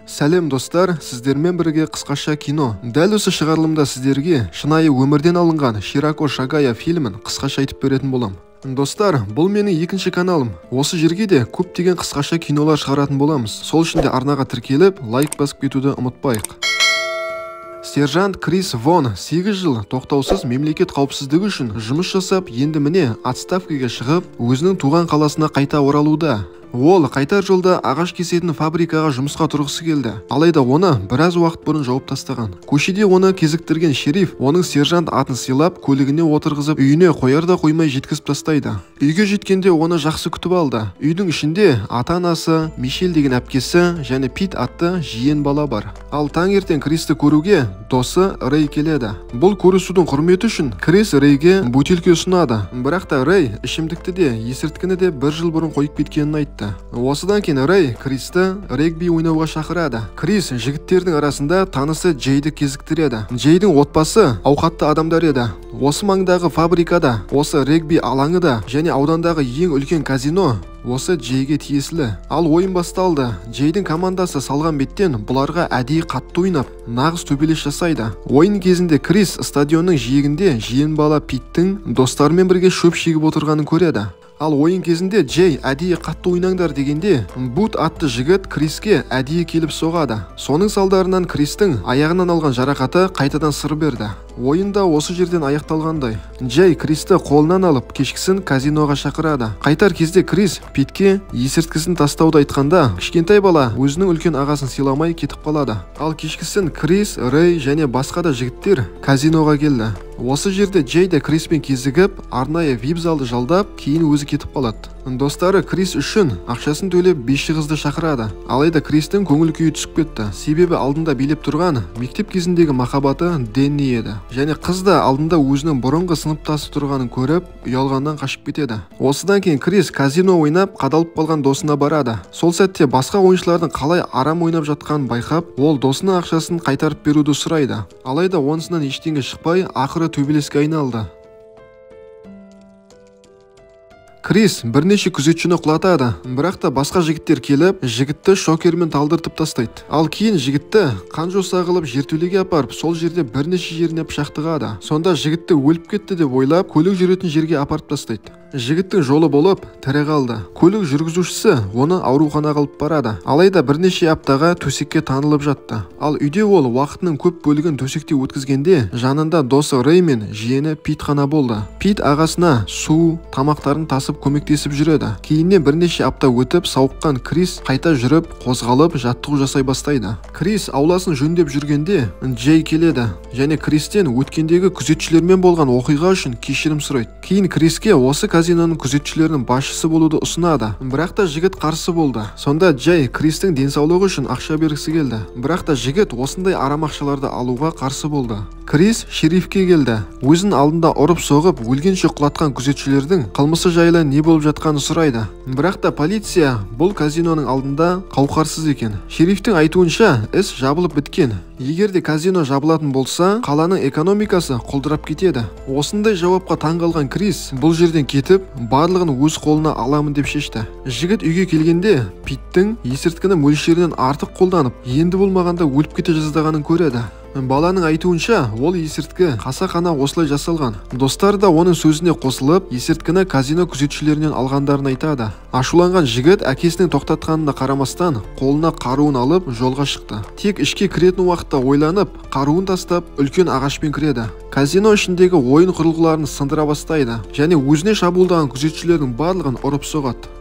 Сәлем достар, сіздермен бірге қысқаша кино. Дәл осы шығарылымда сіздерге шынайы өмірден алынған Ширако Шагая фильмін қысқаша айтып беретін болам. Достар, бұл менің екінші каналым. Осы жерге де көптеген қысқаша кинолар шығаратын боламыз. Сол үшін де арнаға тіркеліп, лайк басып кетуді ұмытпайық. Сержант Крис Вон 8 жыл тоқтаусыз мемлекет қауіпсіздігі үшін жұмыс жасап, енді міне отставкаға шығып, өзінің туған қаласына қайта оралуда. Ол қайтар жолда ағаш кесетін фабрикаға жұмысқа тұрғысы келді. Алайда оны біраз уақыт бұрын жауып тастаған. Көшеде оны кезіктірген шериф оның сержант атын сыйлап, көлігіне отырғызып, үйіне қоярда қоймай жеткізіп тастайды. Үйге жеткенде оны жақсы күтіп алды. Үйдің ішінде ата-анасы, Мишель деген әпкесі және Пит атты жиен бала бар. Ал таңертең Кристі көруге досы Рэй келеді. Бұл көрісудің құрметі үшін Крис Рейге бутилке ұсынады. Бірақ та Рэй ішімдікті де, есірткіні де 1 жыл бұрын қойып кеткенін айтты. Осыдан кейін Рэй Кристі регби ойнауға шақырады. Крис жігіттердің арасында танысы Джейді кезіктіреді. Джейдің отбасы ауқатты адамдар еді. Осы маңдағы фабрикада, осы регби алаңы да және аудандағы ең үлкен казино осы Джейге тиесілі. Ал ойын басталды. Джейдің командасы салған беттен бұларға әдейі қатты ойнап, нағыз төбелес жасайды. Ойын кезінде Крис стадионның жиегінде жиен бала Питтің достарымен бірге шөп шегіп отырғанын көреді. Ал ойын кезінде Джей әдейі қатты ойнаңдар дегенде, Бут атты жігіт Криске әдейі келіп соғады. Соның салдарынан Кристің аяғынан алған жарақаты қайтадан сыр берді. Ойында осы жерден аяқталғандай. Джей Кристі қолынан алып кешкісін казиноға шақырады. Қайтар кезде Крис Питке есірткісін тастауды айтқанда, кішкентай бала өзінің үлкен ағасын сыйламай кетіп қалады. Ал кешкісін Крис, Рэй және басқа да жігіттер казиноға келді. Осы жерде Джей де Криспен кезігіп, арнайы VIP залды жалдап, кейін өзі кетіп қалады. Достары Крис үшін ақшасын төлеп 5 қызды шақырады. Алайда Кристің көңіл күйі түсіп кетті. Себебі алдында билеп тұрған мектеп кезіндегі махаббаты Дэнни еді. Және қыз да алдында өзінің бұрынғы сыныптасы тұрғанын көріп, ұялғаннан қашып кетеді. Осыдан кейін Крис казино ойнап, қадалып қалған досына барады. Сол сәтте басқа ойыншылардың қалай арам ойнап жатқанын байқап, ол досының ақшасын қайтарып беруді сұрайды. Алайда онысынан ештеңе шықпай, ақыры төбелеске айналды. Крис бірнеше күзетшіні құлатады, бірақ та басқа жігіттер келіп, жігітті шокермен талдыртып тастайды. Ал кейін жігітті қан жоса қылып жертөлеге апарып, сол жерде бірнеше жеріне пышақ тығады. Сонда жігітті өліп кетті деп ойлап, көлік жүретін жерге апарып тастайды. Жігіттің жолы болып тірі қалды. Көлік жүргізушісі оны ауруханаға алып барады. Алайда бірнеше аптаға төсекке таңылып жатты. Ал үйде ол уақытының көп бөлігін төсекте өткізгенде, жанында досы Рэй мен жиені Пит қана болды. Пит ағасына су, тамақтарын тасып көмектесіп жүреді. Кейіннен бірнеше апта өтіп, сауыққан Крис қайта жүріп, қозғалып, жаттығу жасай бастайды. Крис ауласын жөндеп жүргенде Джей келеді және Кристен өткендегі күзетшілермен болған оқиға үшін кешірім сұрайды. Кейін Криске осы казиноның күзетшілерінің басшысы болуды ұсынады. Бірақ та жігіт қарсы болды. Сонда Джей Кристің денсаулығы үшін ақша бергісі келді. Бірақ та жігіт осындай арам ақшаларды алуға қарсы болды. Крис шерифке келді. Өзінің алдында ұрып соғып, өлгенше құлатқан күзетшілердің қылмысы жайлы не болып жатқанын сұрайды. Бірақ та полиция бұл казиноның алдында қауқарсыз екен. Шерифтің айтуынша, іс жабылып біткен. Егер де казино жабылатын болса, қаланың экономикасы құлдырап кетеді. Осындай жауапқа таңғалған Крис бұл жерден кетіп, барлығын өз қолына аламын деп шешті. Жігіт үйге келгенде, Питтің есірткіні мөлшерінен артық қолданып, енді болмағанда өліп кете жаздағанын көреді. Баланың айтуынша, ол есірткі қасақана осылай жасалған. Достар да оның сөзіне қосылып, есірткіні казино күзетшілерінен алғандарын айтады. Ашуланған жігіт әкесінің тоқтатқанына қарамастан, қолына қаруын алып жолға шықты. Тек ішке кіретін уақытта ойланып, қаруын тастап, үлкен ағашпен кіреді. Казино ішіндегі ойын құрылғыларын сындыра бастайды және өзіне шабуылдаған күзетшілердің барлығын ұрып соғады.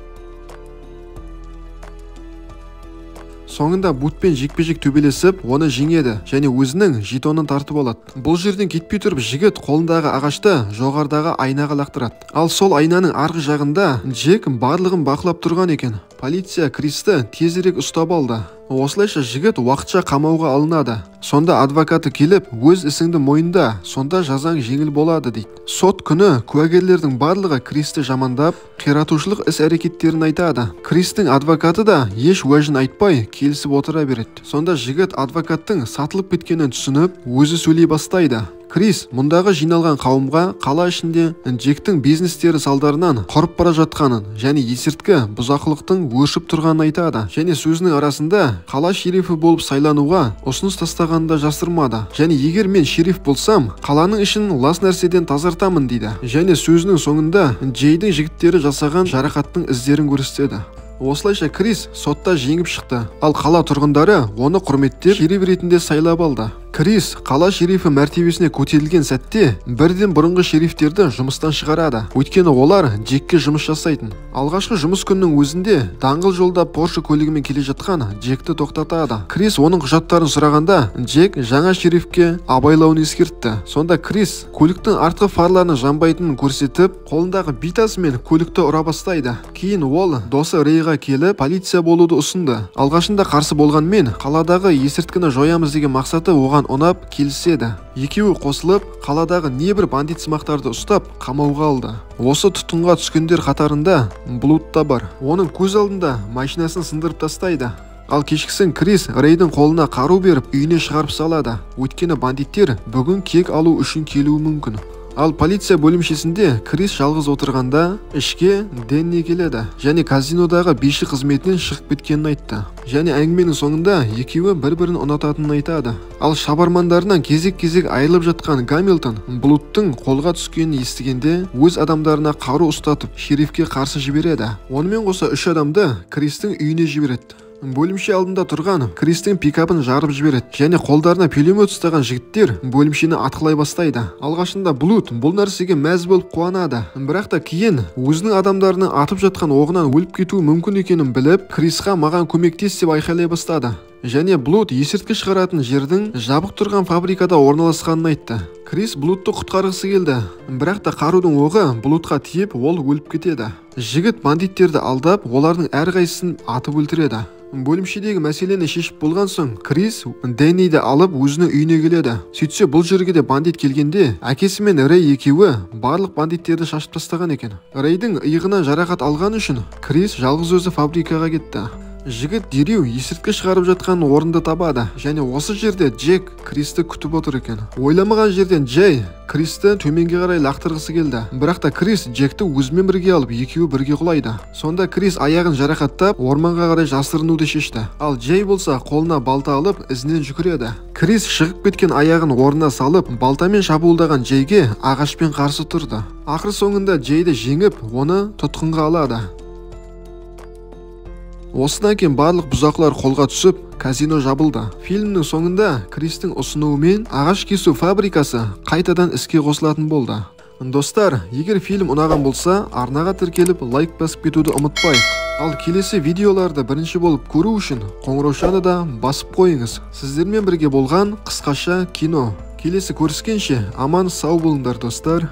Соңында Бутпен жекпе-жек төбелесіп, оны жеңеді және өзінің жетонын тартып алады. Бұл жерден кетпей тұрып, жігіт қолындағы ағашты жоғарыдағы айнаға лақтырады. Ал сол айнаның арғы жағында Джек барлығын бақылап тұрған екен. Полиция Кристі тезірек ұстап алды. Осылайша жігіт уақытша қамауға алынады. Сонда адвокаты келіп, өз ісіңді мойында, сонда жазаң жеңіл болады дейді. Сот күні куәгерлердің барлығы Кристі жамандап, қиратушылық іс-әрекеттерін айтады. Кристің адвокаты да еш уәжін айтпай келісіп отыра береді. Сонда жігіт адвокаттың сатылып кеткенін түсініп, өзі сөйлей бастайды. Крис мұндағы жиналған қауымға қала ішінде Джектің бизнестері салдарынан құрып бара жатқанын және есірткі бұзақылықтың өршіп тұрғанын айтады. Және сөзінің арасында қала шерифі болып сайлануға ұсыныс тастағанын да жасырмады. Және егер мен шериф болсам, қаланың ішін лас нәрседен тазартамын дейді. Және сөзінің соңында Джейдің жігіттері жасаған жарақаттың іздерін көрсетеді. Осылайша Крис сотта жеңіп шықты, ал қала тұрғындары оны құрметтеп шериф ретінде сайлап алды. Крис қала шерифі мәртебесіне көтерілген сәтте бірден бұрынғы шерифтерді жұмыстан шығарады, өйткені олар Джекке жұмыс жасайтын. Алғашқы жұмыс күнінің өзінде даңғыл жолда Порше көлігімен келе жатқан Джекті тоқтатады. Крис оның құжаттарын сұрағанда, Джек жаңа шерифке абайлауын ескертті. Сонда Крис көліктің артқы фарларының жанбайтынын көрсетіп, қолындағы битасымен көлікті ұра бастайды. Кейін ол досы Рейға келіп полиция болуды ұсынды. Алғашында қарсы болғанмен, қаладағы есірткіні жоямыз деген мақсаты оған ұнап келіседі. Екеуі қосылып, қаладағы небір бандит сымақтарды ұстап, қамауға алды. Осы тұтқынға түскендер қатарында Блуд та бар. Оның көз алдында машинасын сындырып тастайды. Ал кешкісін Крис Рейдің қолына қару беріп, үйіне шығарып салады. Өйткені бандиттер бүгін кек алу үшін келуі мүмкін. Ал полиция бөлімшесінде Крис жалғыз отырғанда ішке Денни келеді және казинодағы биші қызметінен шығып кеткенін айтты. Және әңгіменің соңында екеуі бір-бірін ұнататынын айтады. Ал шабармандарынан кезек-кезек айырылып жатқан Гамильтон Блудтың қолға түскенін естігенде өз адамдарына қару ұстатып шерифке қарсы жібереді. Онымен қоса 3 адамды Кристің үйіне жібереді. Бөлімше алдында тұрған Кристің пикапын жарып жібереді және қолдарына пулемет ұстаған жігіттер бөлімшені атқылай бастайды. Алғашында Блуд бұл нәрсеге мәз болып қуанады, бірақ та кейін өзінің адамдарының атып жатқан оғынан өліп кетуі мүмкін екенін біліп, Крисқа маған көмектес деп айқайлай бастады. Және Блуд есірткі шығаратын жердің жабық тұрған фабрикада орналасқанын айтты. Крис Блудты құтқарғысы келді, бірақ та қарудың оғы Блудқа тиіп, ол өліп кетеді. Жігіт бандиттерді алдап, олардың әрқайсысын атып өлтіреді. Бөлімшедегі мәселені шешіп болған соң, Крис Денниді алып өзінің үйіне келеді. Сөйтсе бұл жерге де бандит келгенде, әкесі мен Рей екеуі барлық бандиттерді шашып тастаған екен. Рейдің иығынан жарақат алған үшін Крис жалғыз өзі фабрикаға кетті. Жігіт дереу есірткі шығарып жатқан орынды табады және осы жерде Джек Кристі күтіп отыр екен. Ойламаған жерден Джей Кристі төменге қарай лақтырғысы келді, бірақ та Крис Джекті өзімен бірге алып екеуі бірге құлайды. Сонда Крис аяғын жарақаттап орманға қарай жасырынуды шешті. Ал Джей болса қолына балта алып ізінен жүгіреді. Крис шығып кеткен аяғын орнына салып, балтамен шабуылдаған Джейге ағашпен қарсы тұрды. Ақыр соңында Джейді жеңіп, оны тұтқынға алады. Осыдан кейін барлық бұзақылар қолға түсіп, казино жабылды. Фильмнің соңында Кристің ұсынуымен ағаш кесу фабрикасы қайтадан іске қосылатын болды. Достар, егер фильм ұнаған болса, арнаға тіркеліп лайк басып кетуді ұмытпайық. Ал келесі видеоларды бірінші болып көру үшін қоңыраушаны да басып қойыңыз. Сіздермен бірге болған қысқаша кино. Келесі көріскенше аман сау болыңдар достар.